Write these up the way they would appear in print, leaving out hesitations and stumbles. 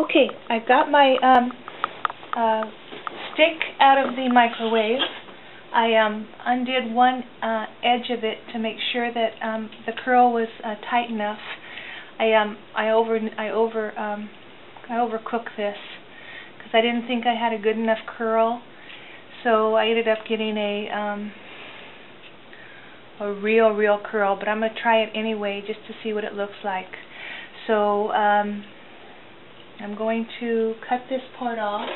Okay, I got my stick out of the microwave. I undid one edge of it to make sure that the curl was tight enough. I overcooked this because I didn't think I had a good enough curl. So I ended up getting a real curl, but I'm going to try it anyway just to see what it looks like. So I'm going to cut this part off.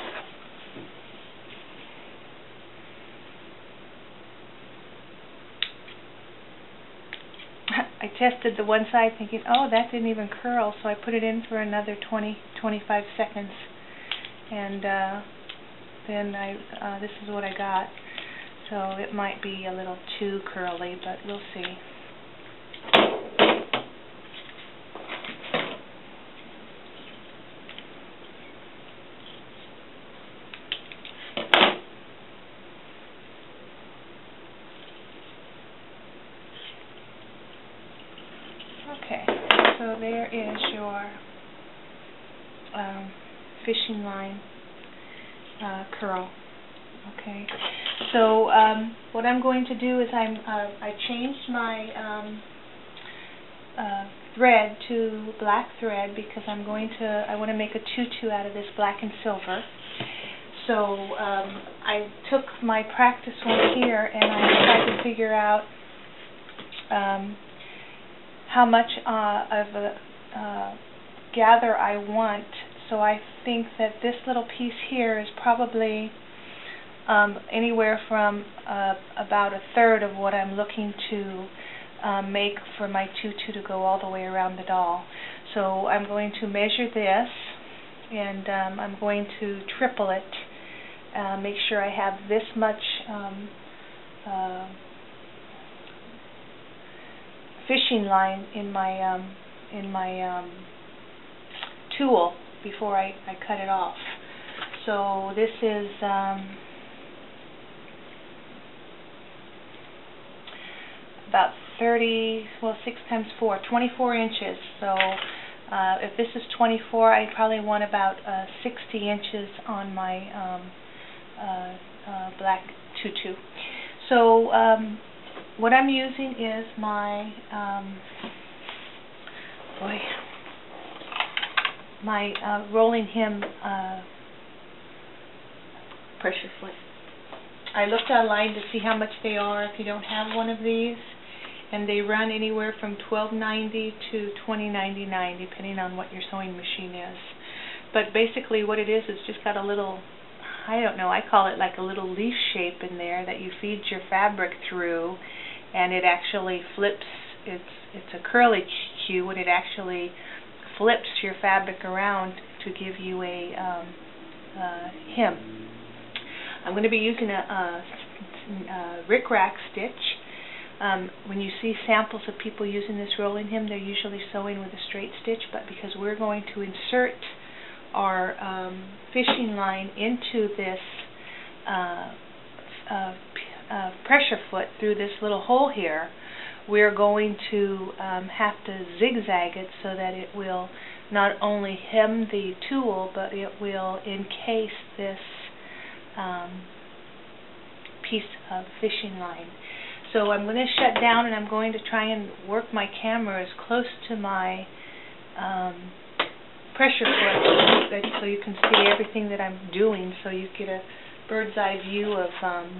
I tested the one side thinking, oh, that didn't even curl, so I put it in for another 20-25 seconds, and then this is what I got. So it might be a little too curly, but we'll see. Okay, so there is your fishing line curl. Okay, so what I'm going to do is I changed my thread to black thread because I want to make a tutu out of this black and silver. So I took my practice one here and I tried to figure out how much of a gather I want. So I think that this little piece here is probably anywhere from about a third of what I'm looking to make for my tutu to go all the way around the doll. So I'm going to measure this, and I'm going to triple it, make sure I have this much fishing line in my tool before I cut it off. So this is about 6 times 4, 24 inches. So if this is 24, I probably want about 60 inches on my black tutu. So what I'm using is my rolling hem pressure foot. I looked online to see how much they are if you don't have one of these, and they run anywhere from $12.90 to $20.99 depending on what your sewing machine is. But basically what it is, it's just got a little, I don't know, I call it like a little leaf shape in there that you feed your fabric through, and it actually flips. It's a curly cue, and it actually flips your fabric around to give you a hem. I'm going to be using a rickrack stitch. When you see samples of people using this rolling hem, they're usually sewing with a straight stitch, but because we're going to insert our fishing line into this pressure foot through this little hole here, we're going to have to zigzag it so that it will not only hem the tool, but it will encase this piece of fishing line. So I'm going to shut down, and I'm going to try and work my camera as close to my pressure foot so you can see everything that I'm doing, so you get a bird's eye view of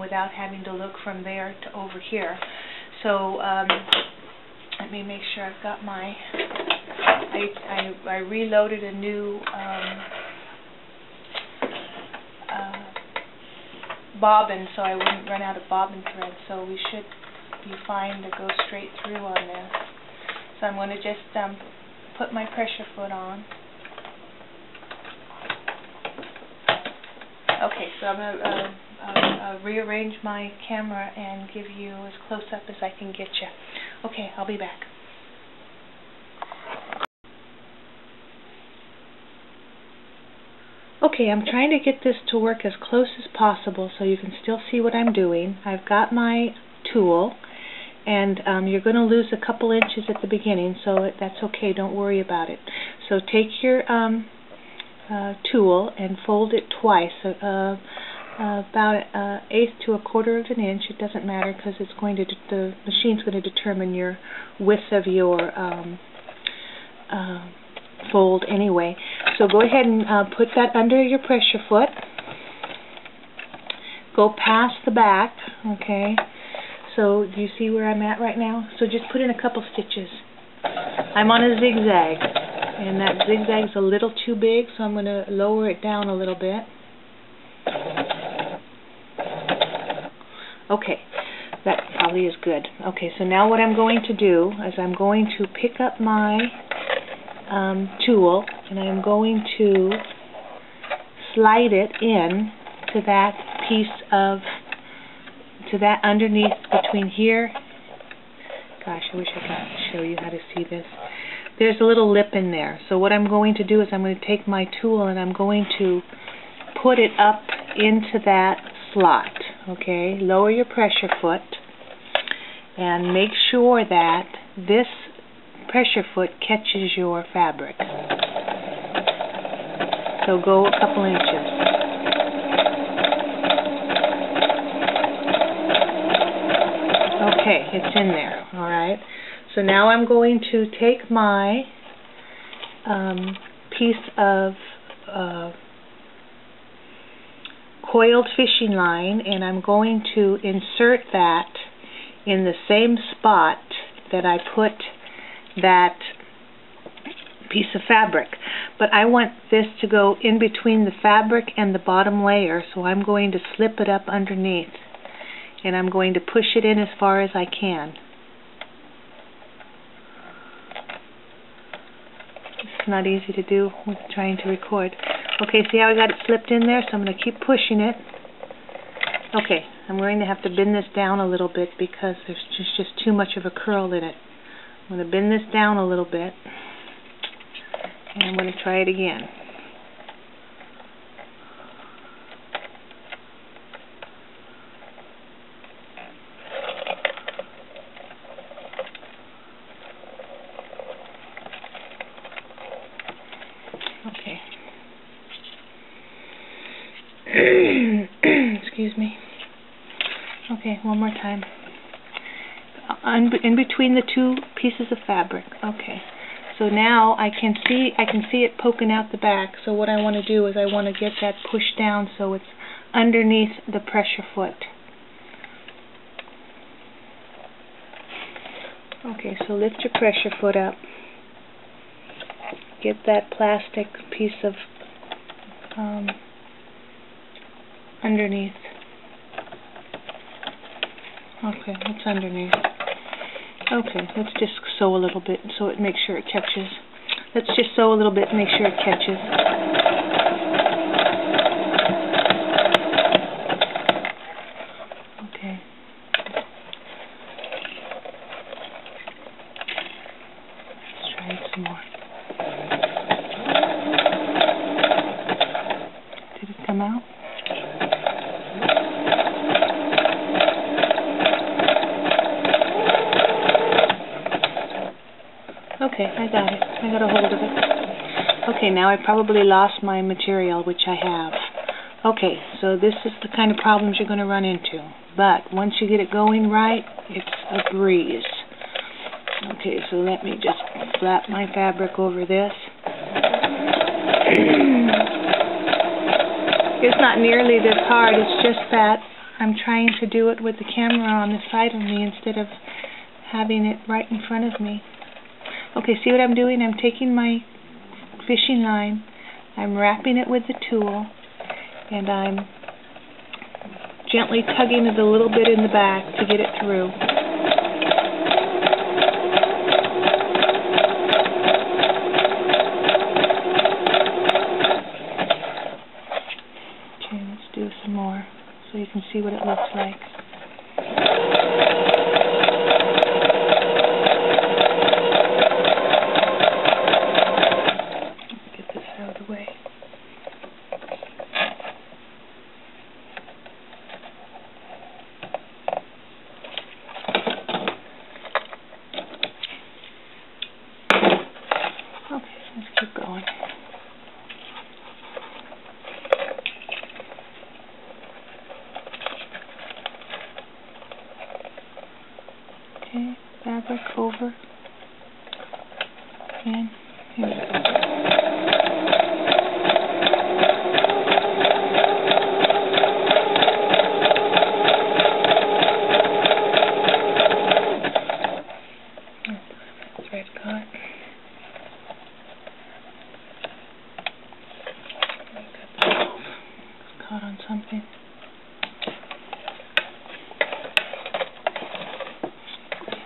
without having to look from there to over here. So let me make sure I've got my I reloaded a new bobbin so I wouldn't run out of bobbin thread, so we should be fine to go straight through on this. So I'm going to just put my pressure foot on. Okay, so I'm going to rearrange my camera and give you as close up as I can get you. Okay, I'll be back. Okay, I'm trying to get this to work as close as possible so you can still see what I'm doing. I've got my tool, and you're going to lose a couple inches at the beginning, so that's okay, don't worry about it. So take your tulle and fold it twice, about 1/8 to 1/4 of an inch. It doesn't matter because it's going to the machine's going to determine your width of your fold anyway. So go ahead and put that under your pressure foot. Go past the back, okay? So do you see where I'm at right now? So just put in a couple stitches. I'm on a zigzag, and that zigzag's a little too big, so I'm going to lower it down a little bit. Okay, that probably is good. Okay, so now what I'm going to do is I'm going to pick up my tulle, and I'm going to slide it in to that piece of, to that underneath between here. Gosh, I wish I could show you how to see this. There's a little lip in there. So what I'm going to do is I'm going to take my tulle and I'm going to put it up into that slot. Okay, lower your pressure foot and make sure that this pressure foot catches your fabric. So go a couple inches. Okay, it's in there. Alright. So now I'm going to take my piece of coiled fishing line, and I'm going to insert that in the same spot that I put that piece of fabric. But I want this to go in between the fabric and the bottom layer, so I'm going to slip it up underneath, and I'm going to push it in as far as I can. It's not easy to do with trying to record. Okay, see how I got it slipped in there? So I'm going to keep pushing it. Okay, I'm going to have to bend this down a little bit because there's just too much of a curl in it. I'm going to bend this down a little bit, and I'm going to try it again. Okay. Excuse me. Okay, one more time. In between the two pieces of fabric. Okay. So now I can see it poking out the back. So what I want to do is I want to get that pushed down so it's underneath the pressure foot. Okay, so lift your pressure foot up. Get that plastic piece of underneath. Okay, it's underneath. Okay, let's just sew a little bit so it makes sure it catches. Let's just sew a little bit and make sure it catches. Okay. Let's try it some more. Did it come out? Okay, I got it. I got a hold of it. Okay, now I probably lost my material, which I have. Okay, so this is the kind of problems you're going to run into. But once you get it going right, it's a breeze. Okay, so let me just flap my fabric over this. It's not nearly this hard. It's just that I'm trying to do it with the camera on the side of me instead of having it right in front of me. Okay, see what I'm doing? I'm taking my fishing line, I'm wrapping it with the tulle, and I'm gently tugging it a little bit in the back to get it through. Okay, let's do some more so you can see what it looks like. Okay, let's keep going. can. Here we go. Thread caught. It's caught on something.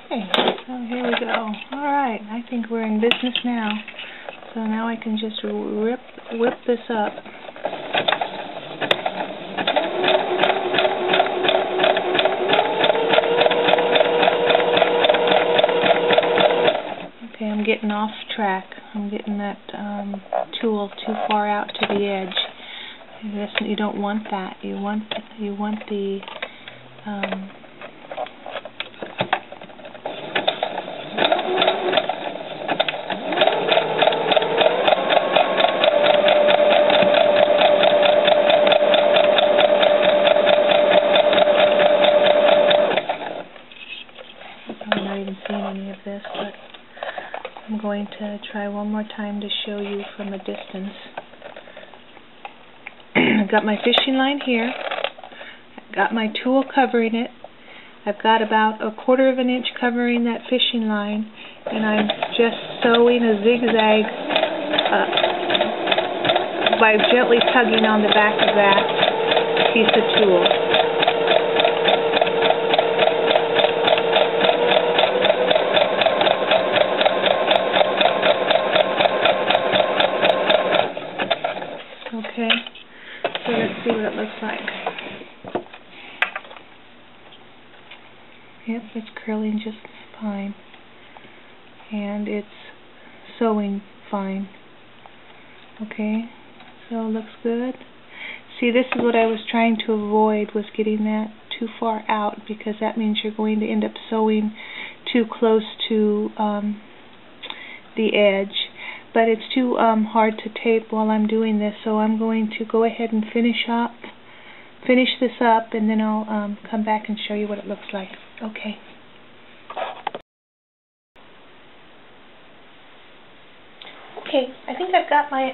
Okay, so here we go. Alright, I think we're in business now. So now I can just whip this up. Okay, I'm getting off track. I'm getting that tool too far out to the edge. You don't want that. You want the I'm not even seeing any of this, but I'm going to try one more time to show you from a distance. I've got my fishing line here. I've got my tool covering it. I've got about 1/4 of an inch covering that fishing line, and I'm just sewing a zigzag by gently tugging on the back of that piece of tulle. Okay, so let's see what it looks like. Yep, it's curling just fine, and it's sewing fine. Okay, so it looks good. See, this is what I was trying to avoid, was getting that too far out, because that means you're going to end up sewing too close to the edge. But it's too hard to tape while I'm doing this, so I'm going to go ahead and finish this up, and then I'll come back and show you what it looks like. Okay. Okay, I think I've got my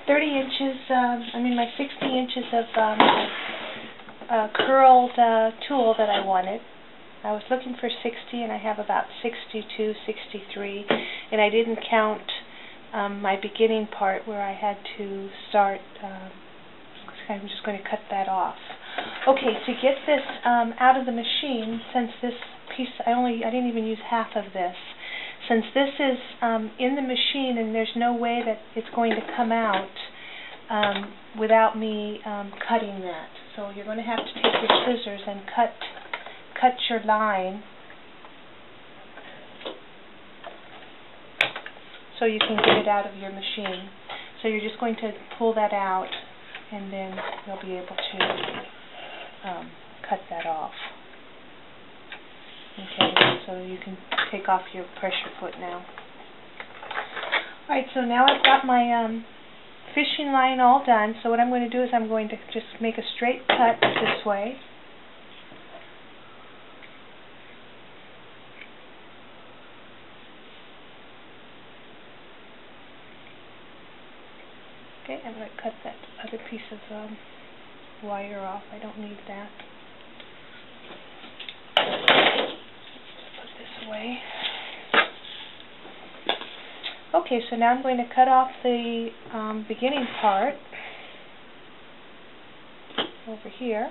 30 inches, my 60 inches of curled tulle that I wanted. I was looking for 60, and I have about 62, 63, and I didn't count my beginning part where I had to start. I'm just going to cut that off. Okay, to get this out of the machine, since this piece, I didn't even use half of this. Since this is in the machine and there's no way that it's going to come out without me cutting that. So you're going to have to take your scissors and cut your line so you can get it out of your machine. So you're just going to pull that out, and then you'll be able to cut that off. Okay, so you can take off your pressure foot now. Alright, so now I've got my fishing line all done. So what I'm going to do is I'm going to just make a straight cut this way. Okay, I'm going to cut that other piece of wire off. I don't need that. Put this away. Okay, so now I'm going to cut off the beginning part over here.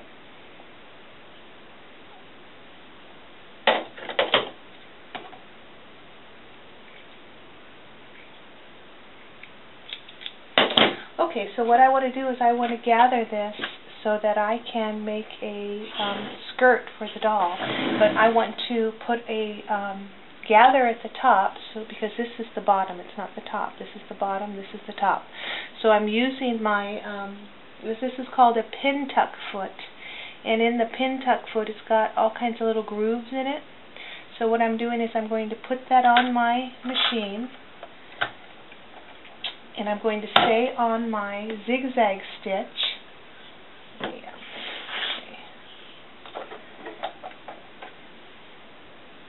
Okay, so what I want to do is I want to gather this so that I can make a skirt for the doll. But I want to put a gather at the top, so because this is the bottom, it's not the top. This is the bottom, this is the top. So I'm using my, this is called a pin tuck foot. And in the pin tuck foot, it's got all kinds of little grooves in it. So what I'm doing is I'm going to put that on my machine, and I'm going to stay on my zigzag stitch. Yeah. Okay.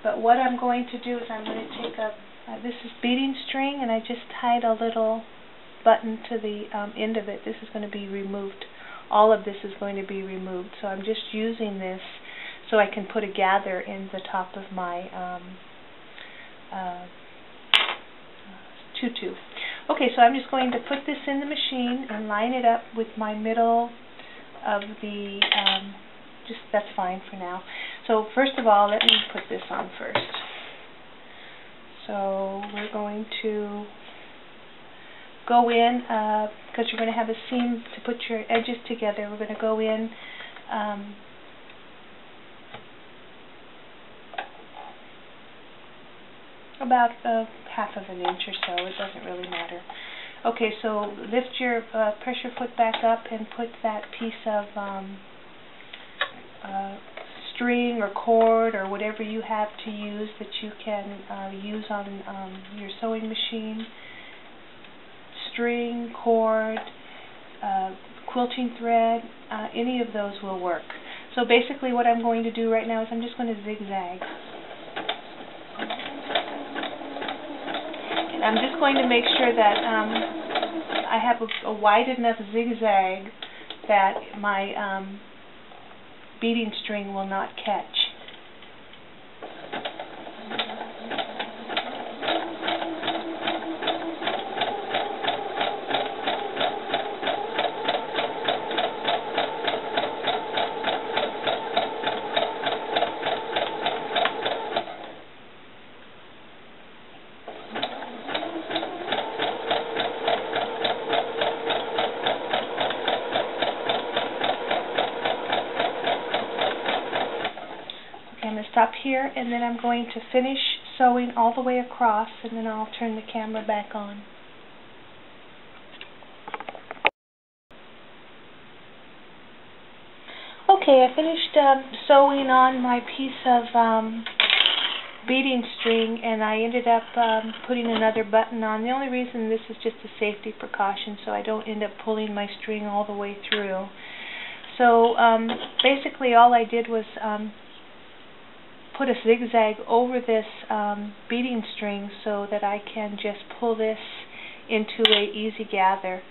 But what I'm going to do is I'm going to take a This is beading string, and I just tied a little button to the end of it. This is going to be removed. All of this is going to be removed. So I'm just using this so I can put a gather in the top of my tutu. Okay, so I'm just going to put this in the machine and line it up with my middle of the, that's fine for now. So first of all, let me put this on first. So we're going to go in, because you're going to have a seam to put your edges together, we're going to go in about half of an inch or so. It doesn't really matter. Okay, so lift your pressure foot back up and put that piece of string or cord or whatever you have to use that you can use on your sewing machine. String, cord, quilting thread, any of those will work. So basically what I'm going to do right now is I'm just going to zigzag. And I'm just going to make sure that I have a wide enough zigzag that my beading string will not catch. I'm going to stop here, and then I'm going to finish sewing all the way across, and then I'll turn the camera back on. Okay, I finished sewing on my piece of beading string, and I ended up putting another button on. The only reason, this is just a safety precaution, so I don't end up pulling my string all the way through. So basically all I did was put a zigzag over this beading string so that I can just pull this into a easy gather.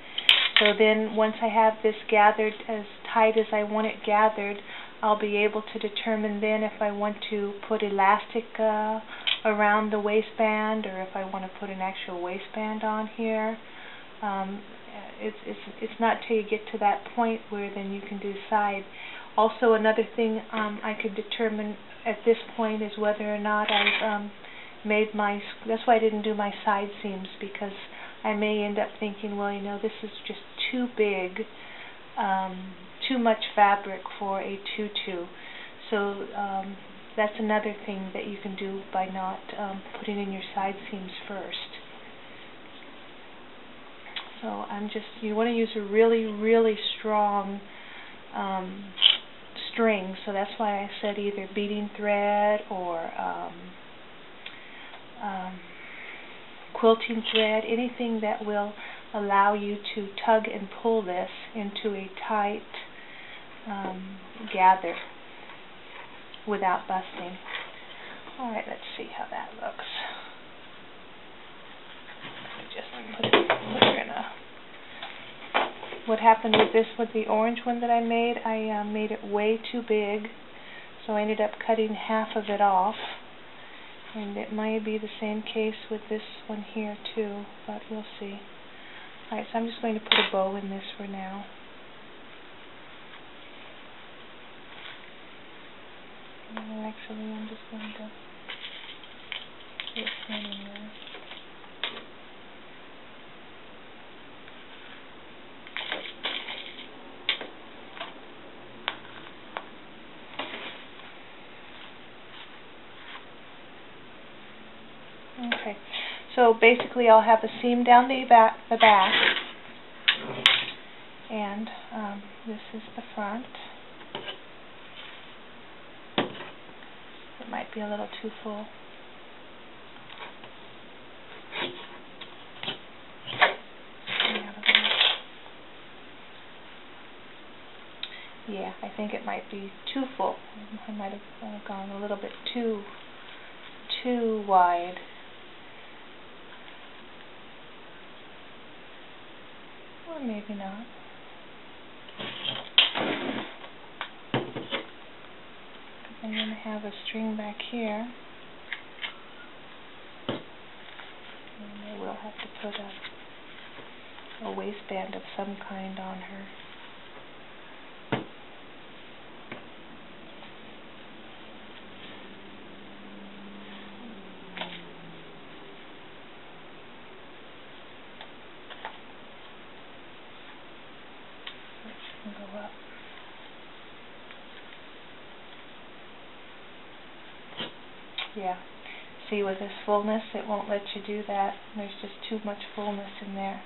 So then once I have this gathered as tight as I want it gathered, I'll be able to determine then if I want to put elastic around the waistband, or if I want to put an actual waistband on here. It's not till you get to that point where then you can decide. Also, another thing I could determine at this point is whether or not I've made my, that's why I didn't do my side seams, because I may end up thinking, well, you know, this is just too big, too much fabric for a tutu. So that's another thing that you can do by not putting in your side seams first. So I'm just, you want to use a really, really strong string, so that's why I said either beading thread or quilting thread, anything that will allow you to tug and pull this into a tight gather without busting. Alright, let's see how that looks. Just put her in a... What happened with this, with the orange one that I made it way too big, so I ended up cutting half of it off. And it might be the same case with this one here too, but we'll see. Alright, so I'm just going to put a bow in this for now. Actually, I'm just going to put this one in there. Okay, so basically I'll have a seam down the back, and this is the front. It might be a little too full. Yeah, I think it might be too full. I might have gone a little bit too wide. Or maybe not. I'm going to have a string back here. And I will have to put a waistband of some kind on her. Go up. Yeah. See, with this fullness, it won't let you do that. There's just too much fullness in there.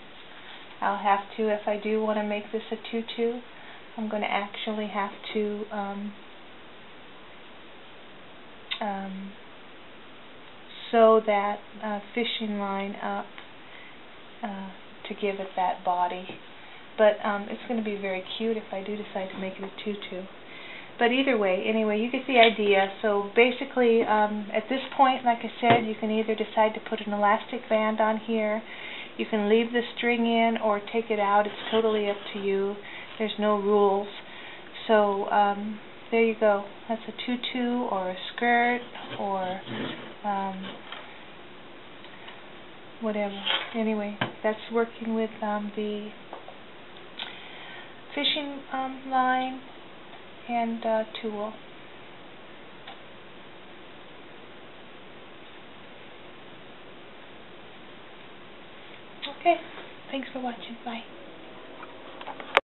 I'll have to, if I do want to make this a tutu, I'm going to actually have to sew that fishing line up to give it that body. But it's going to be very cute if I do decide to make it a tutu. But either way, anyway, you get the idea. So basically, at this point, like I said, you can either decide to put an elastic band on here, you can leave the string in or take it out. It's totally up to you. There's no rules. So there you go. That's a tutu or a skirt or whatever. Anyway, that's working with the fishing line and tool. Okay, thanks for watching. Bye.